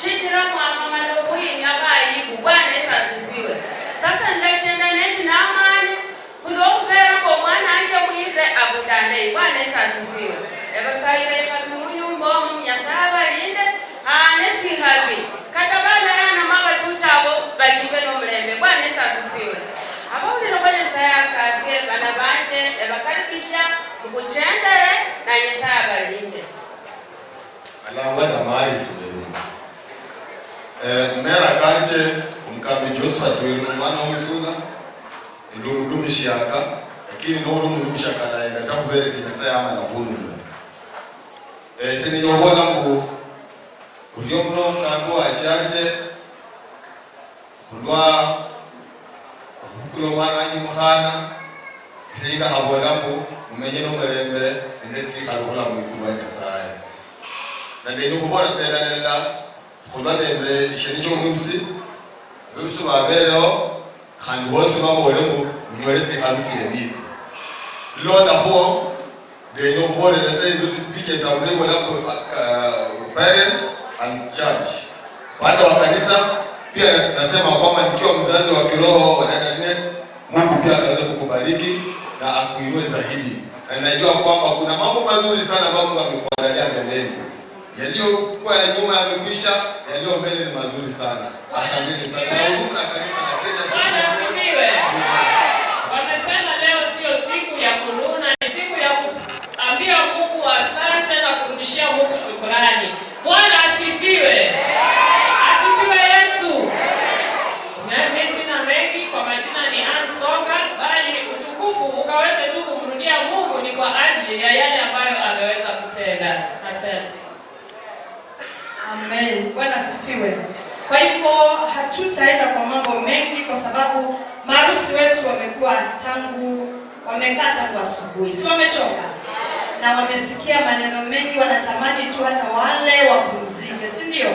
Speaker 8: shikira mwahamalo buyini abayibu bwana esasifiwe. Sasa ndachenda nendi namani kulokubera ko mwana anje mwire abudane bwana esasifiwe. Ebasaire kabimunyumba munyasaba linde aneti happy katabana yana mama tutabo balimbe no mlembe bwana esasifiwe. Abawuli lokole saya kase bana banje ebakarikisha kuchendere na yesaba linde
Speaker 9: alangwa na mari suberu mera kanje umkambi Joseph Twiru mwana usula ndumishaka lakini no ndumishaka na ndatakubere sinasa ama na hunu siniyobona ngo uriyo mno kango ashanje kulwa kulo mwana ni muhana singa habona ngo umenye no murembe ndetse kalukula mu kuba Nyasaye na ndenye kubona tena nella kulwa nemre shenicho munsi Lusu babero khandi bose babone ngo unyoretse kabitire biti lona ho de no bore the those speeches are really well parents and church wanda wa kanisa pia tunasema kwamba nikiwa mzazi wa kiroho wa Dadanet Mungu pia ataweza kukubariki na akuinue zaidi na najua kwamba kuna mambo mazuri sana ambayo Mungu amekuandalia mbeleni yaliyokuwa ya nyuma yamekwisha yaliyo mbele ni mazuri sana. Asanteni sana. Na huduma na kanisa na Kenya
Speaker 13: sana asifiwe. Wamesema leo sio siku ya kununa, ni siku ya kuambia Mungu asante na kurudishia Mungu shukrani. Bwana asifiwe. Asifiwe Yesu. Mimi sina mengi, kwa majina ni Ansonga, bali utukufu ukaweze tu kumrudia Mungu ni kwa ajili ya yale ambayo ameweza kutenda. Asante.
Speaker 14: Amen. Bwana asifiwe. Kwa hivyo hatutaenda kwa mambo mengi kwa sababu maharusi wetu wamekaa tangu asubuhi. Si wamechoka? Na wamesikia maneno mengi, wanatamani tu hata wale wapumzike, si ndio?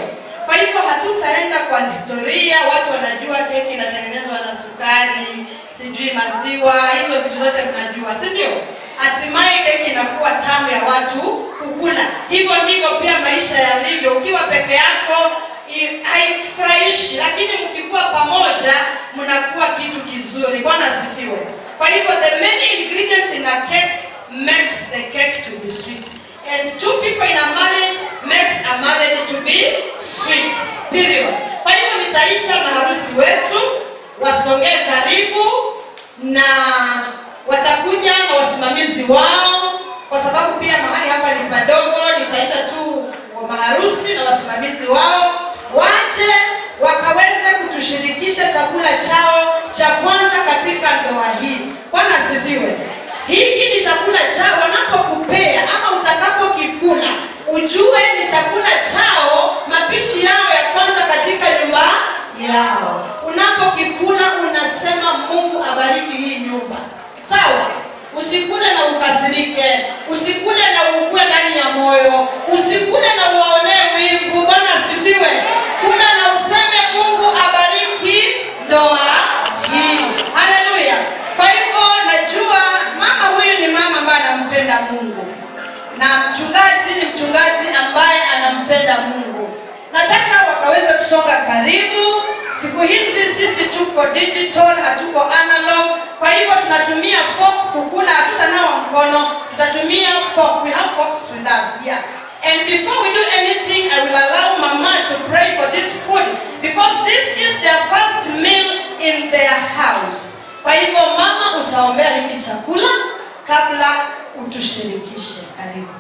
Speaker 14: Kwa hivyo hatutaenda kwa historia, watu wanajua keki inatengenezwa na sukari, sijui maziwa, hizo vitu zote mnajua, si ndio? Hatimaye keki inakuwa tamu ya watu kukula. Hivyo ndivyo pia maisha yalivyo. Ukiwa peke yako haifurahishi, lakini mkikuwa pamoja mnakuwa kitu kizuri. Bwana asifiwe. Kwa hivyo the many ingredients in a cake makes the cake to be sweet. And two people in a marriage makes a marriage to be sweet. Period. Kwa hivyo nitaita maharusi wetu wasongee karibu na watakuja na wasimamizi wao, kwa sababu pia mahali hapa ni padogo. Nitaita tu maharusi na wasimamizi wao waje wakaweze kutushirikisha chakula chao cha kwanza katika ndoa hii. Bwana asifiwe. Hiki ni chakula chao, wanapokupea ama utakapokikula ujue ni chakula chao, mapishi yao ya kwanza katika nyumba yao. Unapokikula unasema Mungu abariki hii nyumba. Sawa? Usikule na ukasirike, usikule na ugue ndani ya moyo, usikule na uwaonee wivu. Bwana asifiwe. Kula na useme Mungu abariki ndoa hii. Haleluya. Kwa hivyo najua mama huyu ni mama ambaye anampenda Mungu, na mchungaji ni mchungaji ambaye anampenda Mungu. karibu. Siku hizi sisi tuko digital, hatuko analog. Kwa hivyo tunatumia fork kukula, hatutanawa mkono, tutatumia fork. We have forks with us here. And before we do anything, I will allow Mama to pray for this food because this is their first meal in their house. Kwa hivyo mama, utaombea hiki chakula kabla utushirikishe. Karibu.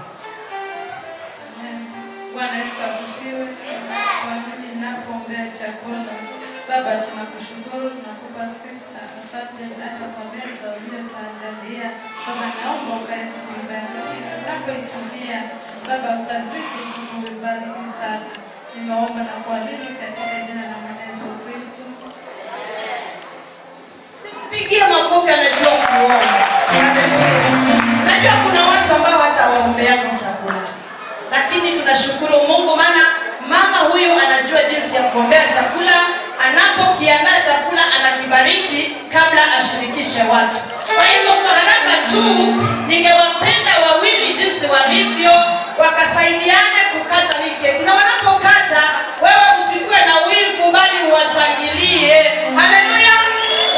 Speaker 3: Bwana Yesu asifiwe. Kwa nini ninapoombea chakula? Baba, tunakushukuru, tunakupa sifa, asante hata kwa meza uliyotuandalia. Baba, naomba ukaweze kuibariki tunapoitumia. Baba, ukazidi kuibariki sana. Nimeomba na kuamini katika jina la Bwana Yesu Kristo.
Speaker 14: Pigia makofi, anajua kuomba. Najua kuna watu ambao hatawaombea kwa chakula, lakini tunashukuru Mungu maana mama huyu anajua jinsi ya kuombea chakula. Anapokiandaa chakula anakibariki kabla ashirikishe watu. Kwa hivyo kwa haraka tu ningewapenda wawili jinsi walivyo wakasaidiane kukata hii keki, na wanapokata wewe usikue na wivu bali uwashangilie. Haleluya!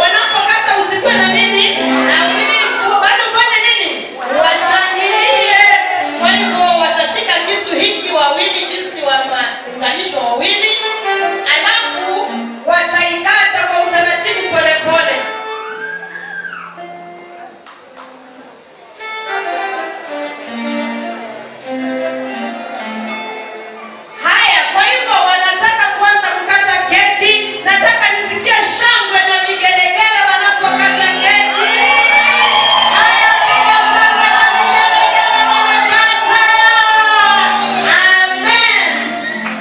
Speaker 14: Wanapokata usikue na nini? Na wivu, bali ufanye nini? Uwashangilie. Kwa hivyo watashika kisu hiki wawili jinsi wameunganishwa wawili, alafu wataikata kwa utaratibu pole pole. Haya, kwa hivyo wanataka kuanza kukata keki. Nataka nisikie shangwe na vigelegele wanapokata keki. Haya, piga shangwe na vigelegele wanakata. Amen.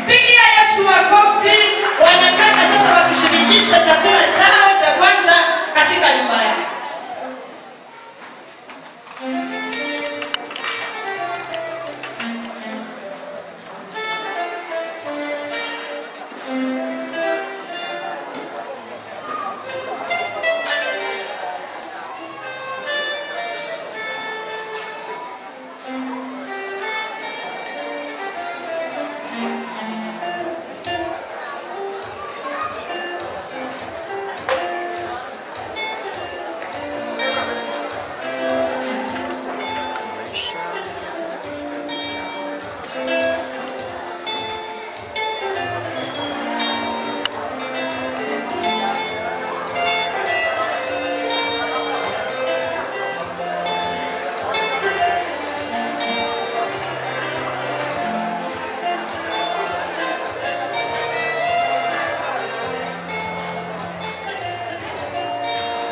Speaker 14: Pigia Yesu makofi. Wanataka sasa watushirikishe chakula chao cha kwanza katika nyumba yao.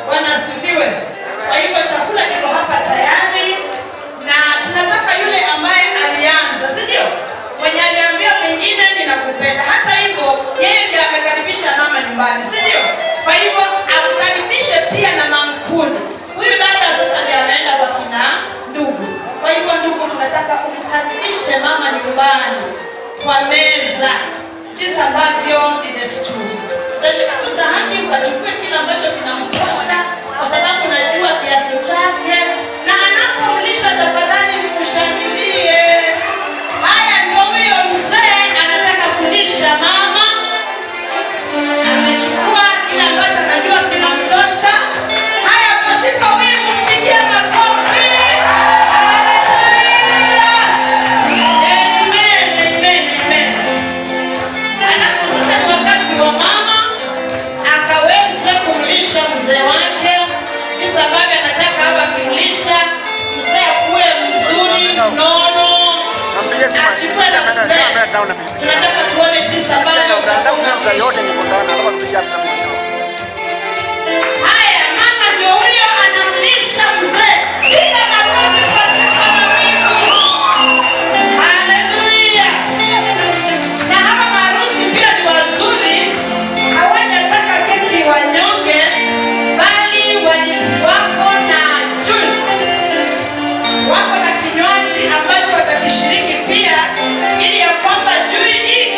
Speaker 14: Bwana asifiwe. Kwa hivyo chakula kiko hapa tayari, na tunataka yule ambaye alianza, si ndio? Mwenye aliambia pengine ninakupenda. Hata hivyo yeye ndiye amekaribisha mama nyumbani, si ndio? Kwa hivyo akukaribishe pia na mankuli. Huyu dada sasa ndiye ameenda kwa kina ndugu. Kwa hivyo ndugu, tunataka kumkaribishe mama nyumbani kwa meza jinsi ambavyo ni desturi. Utashika tu sahani ukachukue kile ambacho kinamtosha, kwa sababu najua kiasi chake, na anapomlisha tafadhali mkushangilie. Haya, ndio huyo mzee anataka kulisha mama, amechukua kile ambacho anajua kinamtosha. Haya, pasipo wivu mpigie makofi. Mzee wake jinsi ambavyo anataka hapa kumlisha mzee, akuwe mzuri mnono, asikuwe na stress. Tunataka tuone jinsi ambavyo haya, mama ndio huyo anamlisha mzee. Piga makofi kwa sana wingu. Haleluya. Na hapa maharusi pia ni wazuri, hawajataka keki wanyonge, wako na juice, wako na kinywaji ambacho watakishiriki pia, ili ya kwamba hii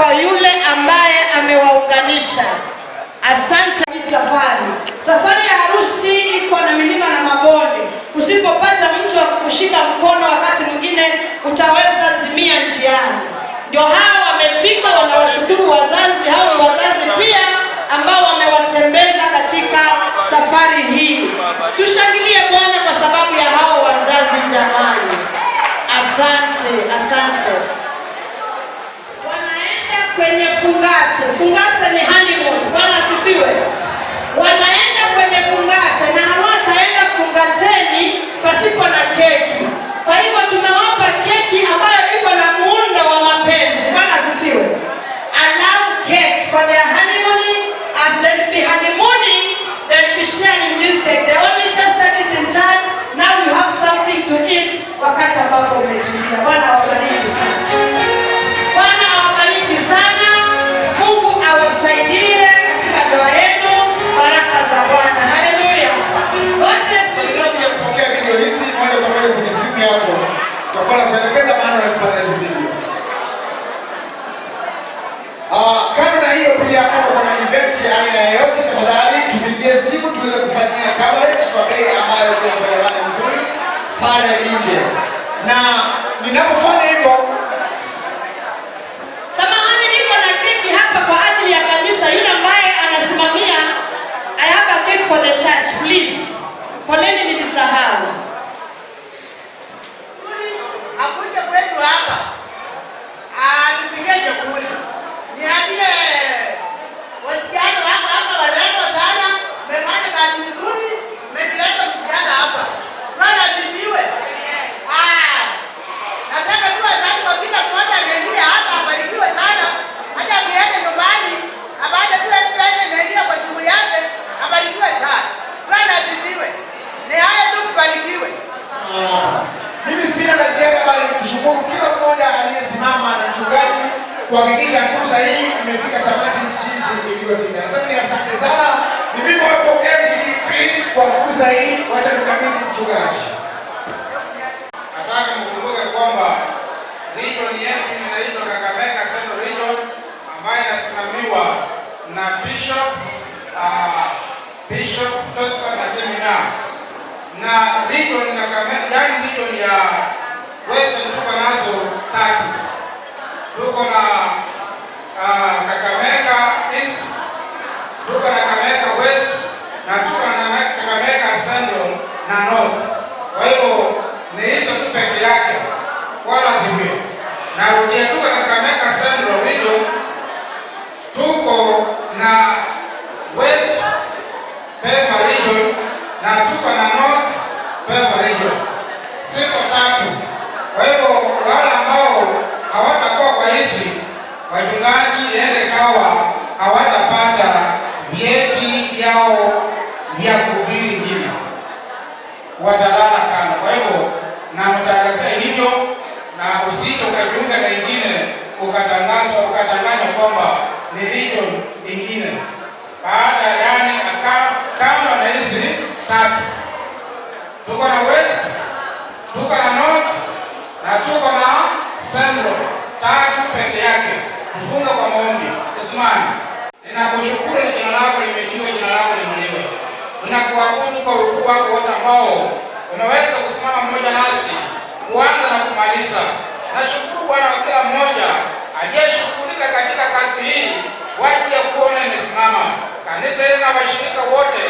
Speaker 14: kwa yule ambaye amewaunganisha. Asante. Safari ya harusi iko na milima na mabonde. Usipopata mtu wa kukushika mkono, wakati mwingine utaweza zimia njiani. Ndio hao wamefika, wanawashukuru wazazi. Hao ni wazazi pia ambao wamewatembeza katika safari hii. Tushangilie Bwana kwa sababu ya hao wazazi jamani. Asante, asante. Wanaenda kwenye fungate. Fungate ni honeymoon. Bwana asifiwe. Wanaenda kwenye fungate na hawataenda fungateni pasipo na keki. Kwa hivyo tumewapa keki ambayo iko na muundo wa mapenzi. Bwana asifiwe. I love cake for their honeymoon. As they'll be honeymooning, they'll be sharing this cake. They only tested it in church. Now you have something to eat wakati ambapo umetulia. Bwana awabariki sana. Bwana awabariki sana. Mungu awasaidie katika ndoa yenu. Baraka za Bwana. Haleluya. God bless you.
Speaker 7: Sasa kupokea video hizi moja kwa moja kwenye simu yako. Tutakuwa tunaelekeza maana tunapata hizo video. Kama na hiyo pia kama kuna event ya aina yoyote, tafadhali tupigie simu tuweze kufanyia coverage kwa bei ambayo kuna barabara nzuri pale nje. Na ninapofanya hivyo,
Speaker 14: samahani, niko na keki hapa kwa ajili ya kanisa. Yule ambaye anasimamia, I have a cake for the church, please. Poleni nilisahau.
Speaker 15: Akuje kwetu hapa. Tupige chakula. Niambie wasichana wako hapa warembo sana, mmefanya kazi nzuri, mmeleta msichana hapa. Bwana asifiwe. Nasema tu asante kwa kila mmoja ameingia hapa, abarikiwe sana. Hata akienda nyumbani, baada tu pesa imeingia kwa simu yake, abarikiwe sana. Bwana asifiwe. Ni haya tu, kubarikiwe.
Speaker 7: mimi sina la ziada bali kushukuru kila mmoja aliyesimama na mchungaji kuhakikisha fursa hii imefika tamati jinsi ilivyofika. Nasema ni asante sana. Ni mimi hapo MC Chris kwa fursa hii. Wacha nikabidhi mchungaji.
Speaker 16: Nataka mkumbuke kwamba region yetu inaitwa Kakamega Central Region ambayo inasimamiwa na Bishop Tosca na Temina. Na region Kakamega, yani region ya Western tuko nazo 3. Tuko na Kakamega East, tuko na Kakamega West, na tuko na Kakamega Central na North. Kwa hivyo ni hizo tu peke yake, wala sivyo. Narudia, tuko na Kakamega Central Region, tuko na West Pefa Region, na tuko na North Pefa Region. Siko 3. Kwa hivyo wale ambao hawatakuwa kwa hizi wachungaji ende kawa hawatapata vyeti vyao vya kuhubiri jina, watalala kando. Kwa hivyo na mtangazia hivyo, na usije ukajiunga na ingine ukatangazwa kwamba ni region ingine baada, yani kama na hizi 3. Tuko na West, tuko na North na tuko na Central, 3 peke yake. Tufunga kwa maombi. Usimame. Ninakushukuru na jina lako limetiwa, jina lako liinuliwe. Ninakuabudu kwa ukuu wako wote ambao umeweza kusimama mmoja nasi kuanza na kumaliza. Nashukuru Bwana wa kila mmoja aliyeshughulika katika kazi hii kwa ajili ya kuona imesimama. Kanisa hili na washirika wote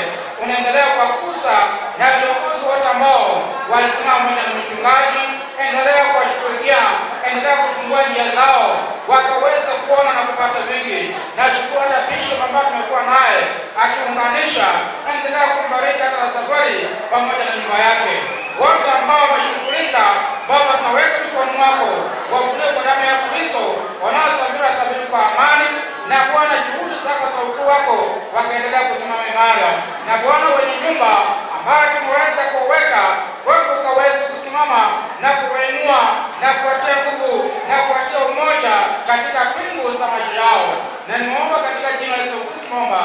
Speaker 16: unaendelea kuwakuza, na viongozi wote ambao walisimama mmoja na mchungaji, endelea kuwashughulikia, endelea kufungua njia zao wakaweza kuona na kupata vingi. Nashukuru hata Bishop ambaye tumekuwa naye akiunganisha, endelea kumbariki hata na safari pamoja na nyumba yake. Wote ambao wameshughulika, Baba, tunaweka mikononi mwako, wafunie kwa damu ya Kristo, wanaosafiri kwa amani, na Bwana juhudi zako za ukuu wako wakaendelea kusimama imara. Na Bwana wenye nyumba ambayo tumeweza kuweka wako ukaweza kusimama na kuwainua na kuwatia nguvu na kuwatia umoja katika pingu za maisha yao. Na nimeomba katika jina la Yesu Kristo, naomba.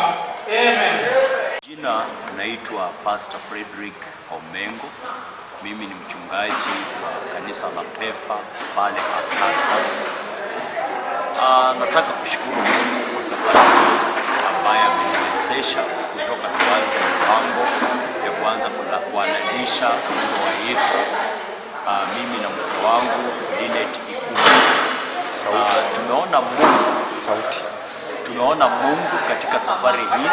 Speaker 16: Amen.
Speaker 2: Jina naitwa Pastor Frederick Omengo. Mimi ni mchungaji wa kanisa la Pefa pale Pakatsa. Nataka kushukuru Mungu kwa sababu ambaye ameniwezesha kutoka tuanze mpango ya kuanza kuanalisha ndoa yetu, mimi na mke wangu Linet Ikumu. Tumeona Mungu katika safari hii.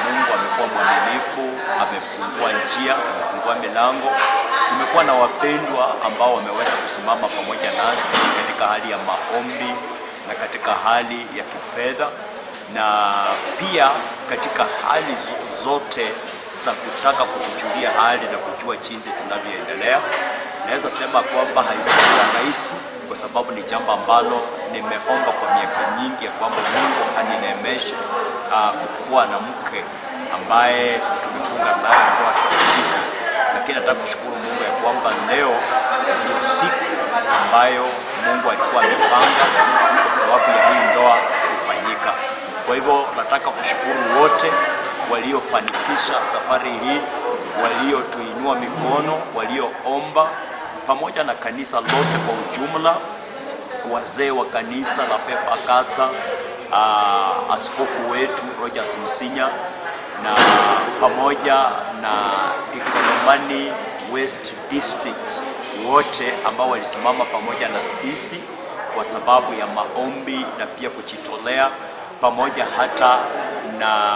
Speaker 2: Mungu amekuwa mwaminifu, amefungua njia, amefungua milango. Tumekuwa na wapendwa ambao wameweza kusimama pamoja nasi katika hali ya maombi na katika hali ya kifedha, na pia katika hali zote za kutaka kutujulia hali na kujua jinsi tunavyoendelea. Naweza sema kwamba haikuwa rahisi, kwa sababu ni jambo ambalo nimeomba kwa miaka nyingi ya kwamba Mungu anineemeshe kuwa na mke ambaye tumefunga naye ndoa takatifu. Lakini nataka kushukuru Mungu ya kwamba leo ndio siku ambayo Mungu alikuwa amepanga kwa sababu ya hii ndoa kufanyika. Kwa hivyo nataka kushukuru wote waliofanikisha safari hii, waliotuinua mikono, walioomba, pamoja na kanisa lote kwa ujumla, wazee wa kanisa la PEFA Katsa, askofu wetu Rogers Musinya, na pamoja na Ikolomani West District, wote ambao walisimama pamoja na sisi kwa sababu ya maombi na pia kujitolea, pamoja hata na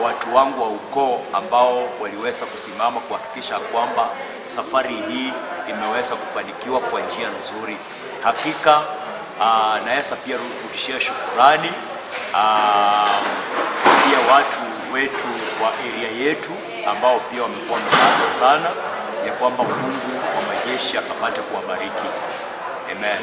Speaker 2: watu wangu wa ukoo ambao waliweza kusimama kuhakikisha kwamba safari hii imeweza kufanikiwa kwa njia nzuri. Hakika naweza pia kurudishia shukrani pia watu wetu wa area yetu ambao pia wamekuwa msaada sana, ya kwamba Mungu wa majeshi akapate kuwabariki. Amen.